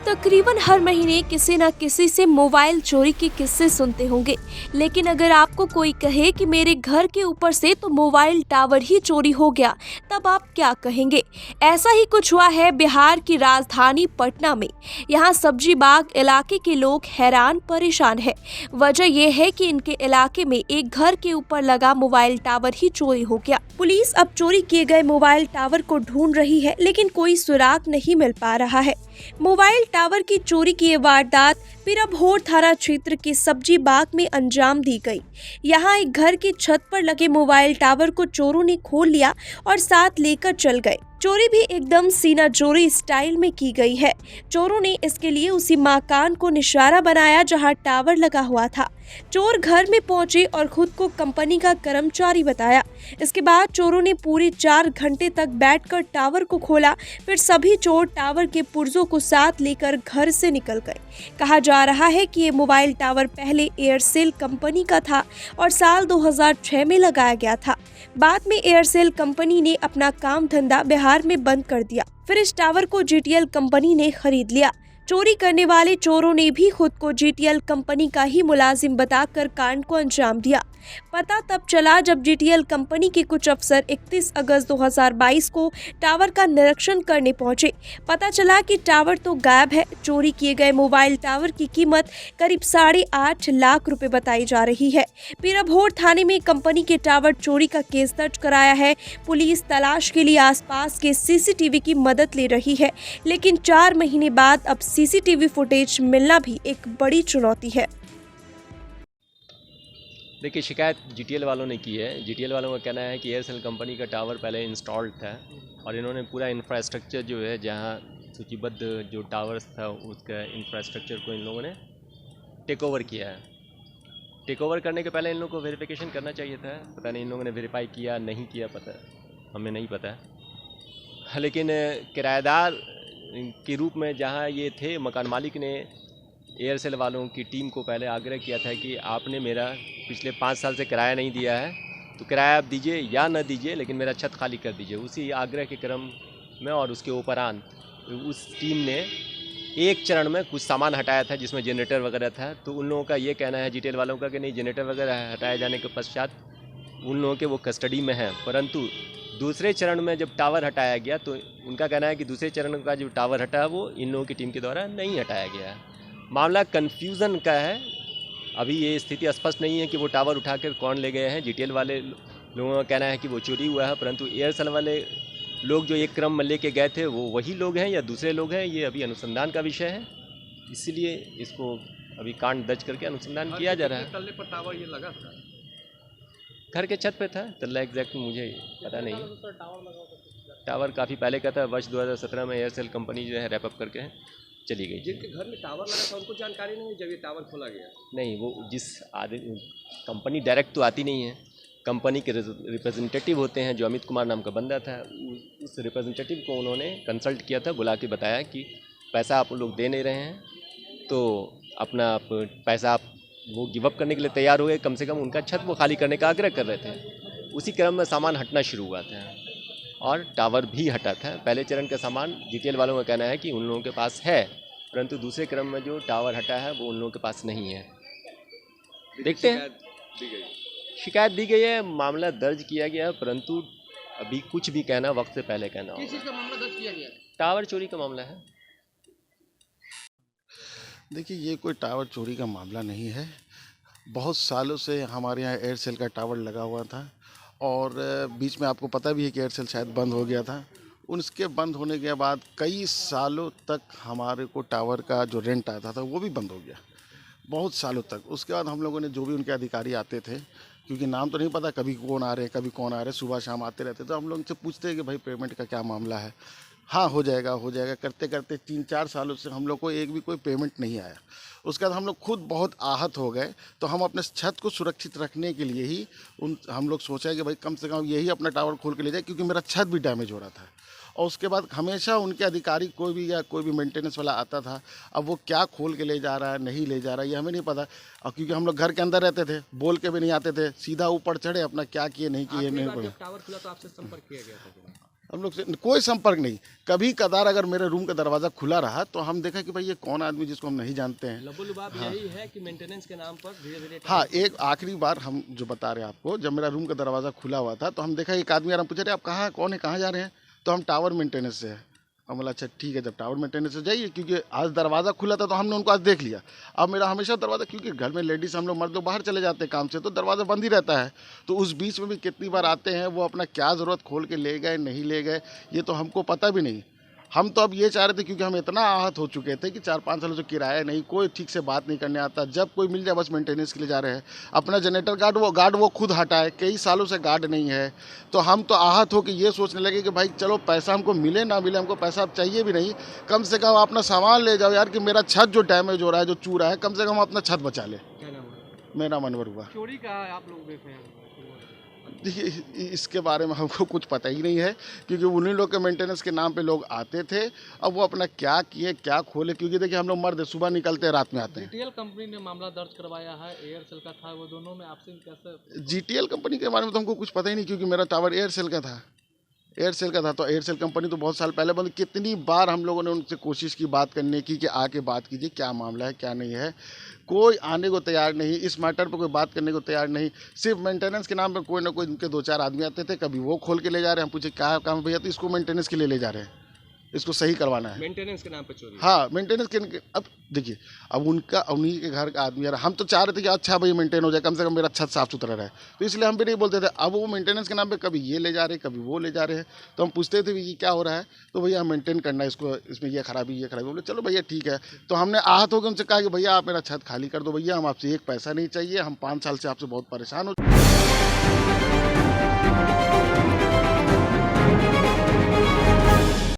तकरीबन हर महीने किसी न किसी से मोबाइल चोरी के किस्से सुनते होंगे, लेकिन अगर आपको कोई कहे कि मेरे घर के ऊपर से तो मोबाइल टावर ही चोरी हो गया, तब आप क्या कहेंगे? ऐसा ही कुछ हुआ है बिहार की राजधानी पटना में। यहाँ सब्जी बाग इलाके के लोग हैरान परेशान है। वजह यह है कि इनके इलाके में एक घर के ऊपर लगा मोबाइल टावर ही चोरी हो गया। पुलिस अब चोरी किए गए मोबाइल टावर को ढूंढ रही है, लेकिन कोई सुराग नहीं मिल पा रहा है। मोबाइल टावर की चोरी की ये वारदात पीराभोर थाना क्षेत्र के सब्जी बाग में अंजाम दी गई। यहाँ एक घर की छत पर लगे मोबाइल टावर को चोरों ने खोल लिया और साथ लेकर चल गए। चोरी भी एकदम सीना चोरी स्टाइल में की गई है। चोरों ने इसके लिए उसी मकान को निशाना बनाया जहां टावर लगा हुआ था। चोर घर में पहुंचे और खुद को कंपनी का कर्मचारी बताया। इसके बाद चोरों ने पूरे 4 घंटे तक बैठकर टावर को खोला। फिर सभी चोर टावर के पुर्जों को साथ लेकर घर से निकल गए। कहा जा रहा है कि ये मोबाइल टावर पहले एयरसेल कंपनी का था और साल 2006 में लगाया गया था। बाद में एयरसेल कंपनी ने अपना काम धंधा बिहार में बंद कर दिया। फिर इस टावर को जीटीएल कंपनी ने खरीद लिया। चोरी करने वाले चोरों ने भी खुद को जीटीएल कंपनी का ही मुलाजिम बताकर कांड को अंजाम दिया। पता तब चला जब जीटीएल कंपनी के कुछ अफसर 31 अगस्त 2022 को टावर का निरीक्षण करने पहुंचे। पता चला कि टावर तो गायब है। चोरी किए गए मोबाइल टावर की कीमत करीब 8.5 लाख रुपए बताई जा रही है। पीराभोर थाने में कंपनी के टावर चोरी का केस दर्ज कराया है। पुलिस तलाश के लिए आसपास के सीसीटीवी की मदद ले रही है, लेकिन 4 महीने बाद अब सीसीटीवी फुटेज मिलना भी एक बड़ी चुनौती है। देखिए, शिकायत जीटीएल वालों ने की है। जीटीएल वालों का कहना है कि एयरसेल कंपनी का टावर पहले इंस्टॉल्ड था और इन्होंने पूरा इंफ्रास्ट्रक्चर जो है, जहां सूचीबद्ध जो टावर्स था उसका इंफ्रास्ट्रक्चर को इन लोगों ने टेक ओवर किया है। टेक ओवर करने के पहले इन लोगों को वेरिफिकेशन करना चाहिए था। पता नहीं इन लोगों ने वेरीफाई किया नहीं किया, पता हमें नहीं पता है। लेकिन किराएदार के रूप में जहाँ ये थे, मकान मालिक ने एयरसेल वालों की टीम को पहले आग्रह किया था कि आपने मेरा पिछले 5 साल से किराया नहीं दिया है, तो किराया आप दीजिए या न दीजिए, लेकिन मेरा छत खाली कर दीजिए। उसी आग्रह के क्रम में और उसके उपरांत उस टीम ने एक चरण में कुछ सामान हटाया था जिसमें जनरेटर वगैरह था। तो उन लोगों का ये कहना है जीटीएल वालों का कि नहीं, जनरेटर वगैरह हटाए जाने के पश्चात उन लोगों के वो कस्टडी में हैं। परंतु दूसरे चरण में जब टावर हटाया गया तो उनका कहना है कि दूसरे चरण का जो टावर हटा वो इन लोगों की टीम के द्वारा नहीं हटाया गया है। मामला कन्फ्यूज़न का है। अभी ये स्थिति स्पष्ट नहीं है कि वो टावर उठाकर कौन ले गए हैं। जीटीएल वाले लोगों का कहना है कि वो चोरी हुआ है, परंतु एयरसेल वाले लोग जो एक क्रम में लेके गए थे वो वही लोग हैं या दूसरे लोग हैं, ये अभी अनुसंधान का विषय है। इसलिए इसको अभी कांड दर्ज करके अनुसंधान किया जा रहा है। तल्ले पर टावर ये लगा था, घर के छत पे था। तल्ला एग्जैक्ट मुझे पता नहीं। टावर काफ़ी पहले का था। वर्ष 2017 में एयरसेल कंपनी जो है रैपअप करके चली गई। जिनके घर में टावर लगा था उनको जानकारी नहीं जब ये टावर खोला गया? नहीं, वो जिस आदमी, कंपनी डायरेक्ट तो आती नहीं है। कंपनी के रिप्रेजेंटेटिव होते हैं, जो अमित कुमार नाम का बंदा था, उस रिप्रेजेंटेटिव को उन्होंने कंसल्ट किया था, बुला के बताया कि पैसा आप लोग दे नहीं रहे हैं, तो अपना पैसा आप वो गिव अप करने के लिए तैयार हुए। कम से कम उनका छत वो खाली करने का आग्रह कर रहे थे। उसी क्रम में सामान हटना शुरू हुआ था और टावर भी हटा था। पहले चरण का सामान जीटीएल वालों का कहना है कि उन लोगों के पास है, परंतु दूसरे क्रम में जो टावर हटा है वो उन लोगों के पास नहीं है। देखते हैं। शिकायत दी गई है, मामला दर्ज किया गया, परंतु अभी कुछ भी कहना वक्त से पहले कहना होगा। किस चीज़ का मामला दर्ज किया गया? टावर चोरी का मामला है। देखिए, ये कोई टावर चोरी का मामला नहीं है। बहुत सालों से हमारे यहाँ एयरसेल का टावर लगा हुआ था और बीच में आपको पता भी है कि एयरसेल शायद बंद हो गया था। उसके बंद होने के बाद कई सालों तक हमारे को टावर का जो रेंट आता था वो भी बंद हो गया, बहुत सालों तक। उसके बाद हम लोगों ने, जो भी उनके अधिकारी आते थे, क्योंकि नाम तो नहीं पता कभी कौन आ रहे हैं कभी कौन आ रहे हैं, सुबह शाम आते रहते, तो हम लोग उनसे पूछते हैं कि भाई पेमेंट का क्या मामला है। हाँ, हो जाएगा हो जाएगा करते करते 3-4 सालों से हम लोग को एक भी कोई पेमेंट नहीं आया। उसके बाद हम लोग खुद बहुत आहत हो गए, तो हम अपने छत को सुरक्षित रखने के लिए ही हम लोग सोचा कि भाई कम से कम यही अपना टावर खोल के ले जाए, क्योंकि मेरा छत भी डैमेज हो रहा था। और उसके बाद हमेशा उनके अधिकारी कोई भी या कोई भी मेंटेनेंस वाला आता था। अब वो क्या खोल के ले जा रहा है नहीं ले जा रहा है ये हमें नहीं पता। और क्योंकि हम लोग घर के अंदर रहते थे, बोल के भी नहीं आते थे, सीधा ऊपर चढ़े, अपना क्या किए नहीं किए नहीं पता। टावर खुला तो आपसे संपर्क किया गया था? हम लोग से कोई संपर्क नहीं। कभी कदार अगर मेरे रूम का दरवाज़ा खुला रहा तो हम देखा कि भाई ये कौन आदमी जिसको हम नहीं जानते हैं। लबुलुबाब यही है कि मेंटेनेंस के नाम पर धीरे धीरे हाँ, एक आखिरी बार हम जो बता रहे हैं आपको, जब मेरा रूम का दरवाज़ा खुला हुआ था तो हम देखा एक आदमी, यार हम पूछे रहे आप कहाँ कौन है, कहाँ जा रहे हैं, तो हम टावर मेंटेनेंस से है। हम बोला अच्छा ठीक है, जब टावर मेंटेनेंस से जाइए, क्योंकि आज दरवाज़ा खुला था तो हमने उनको आज देख लिया। अब मेरा हमेशा दरवाज़ा, क्योंकि घर में लेडीज़ हम लोग मर्द लोग बाहर चले जाते हैं काम से, तो दरवाज़ा बंद ही रहता है। तो उस बीच में भी कितनी बार आते हैं, वो अपना क्या ज़रूरत खोल के ले गए नहीं ले गए ये तो हमको पता भी नहीं। हम तो अब ये चाह रहे थे, क्योंकि हम इतना आहत हो चुके थे कि 4-5 सालों से किराया नहीं, कोई ठीक से बात नहीं करने आता, जब कोई मिल जाए बस मेंटेनेंस के लिए जा रहे हैं। अपना जनरेटर गार्ड वो खुद हटाए, कई सालों से गार्ड नहीं है। तो हम तो आहत हो कि ये सोचने लगे कि भाई चलो पैसा हमको मिले ना मिले, हमको पैसा अब चाहिए भी नहीं, कम से कम अपना सामान ले जाओ यार, कि मेरा छत जो डैमेज हो रहा है, जो चूर रहा है, कम से कम अपना छत बचा ले। क्या नाम है? मेरा मनवर हुआ। चोरी का आप लोग देख रहे हैं? देखिए इसके बारे में हमको कुछ पता ही नहीं है, क्योंकि उन्हीं लोग के मेंटेनेंस के नाम पे लोग आते थे। अब वो अपना क्या किए क्या खोले, क्योंकि देखिए हम लोग मर्द सुबह निकलते हैं रात में आते हैं। जीटीएल कंपनी ने मामला दर्ज करवाया है, एयरसेल का था, वो दोनों में आपसे कैसे? जीटीएल कंपनी के बारे में तो हमको कुछ पता ही नहीं, क्योंकि मेरा टावर एयरसेल का था। तो एयरसेल कंपनी तो बहुत साल पहले बंद। कितनी बार हम लोगों ने उनसे कोशिश की बात करने की कि आके बात कीजिए, क्या मामला है क्या नहीं है, कोई आने को तैयार नहीं, इस मैटर पर कोई बात करने को तैयार नहीं। सिर्फ मेंटेनेंस के नाम पर कोई ना कोई उनके 2-4 आदमी आते थे, कभी वो खोल के ले जा रहे हैं, हम पूछे क्या काम भैया, तो इसको मेंटेनेंस के लिए ले जा रहे हैं, इसको सही करवाना है। मेंटेनेंस के नाम पे चोरी? हाँ, मेंटेनेंस के। अब देखिए, अब उनका उन्हीं के घर का आदमी यार, हम तो चाह रहे थे कि अच्छा भाई मेंटेन हो जाए, कम से कम मेरा छत साफ सुथरा रहे, तो इसलिए हम भी नहीं बोलते थे। अब वो मेंटेनेंस के नाम पे कभी ये ले जा रहे कभी वो ले जा रहे हैं, तो हम पूछते थे कि क्या हो रहा है, तो भैया मेंटेन करना है इसको, इसमें ये खराबी बोले चलो भैया ठीक है। तो हमने आहत होकर उनसे कहा कि भैया आप मेरा छत खाली कर दो भैया, हम आपसे एक पैसा नहीं चाहिए, हम 5 साल से आपसे बहुत परेशान हो।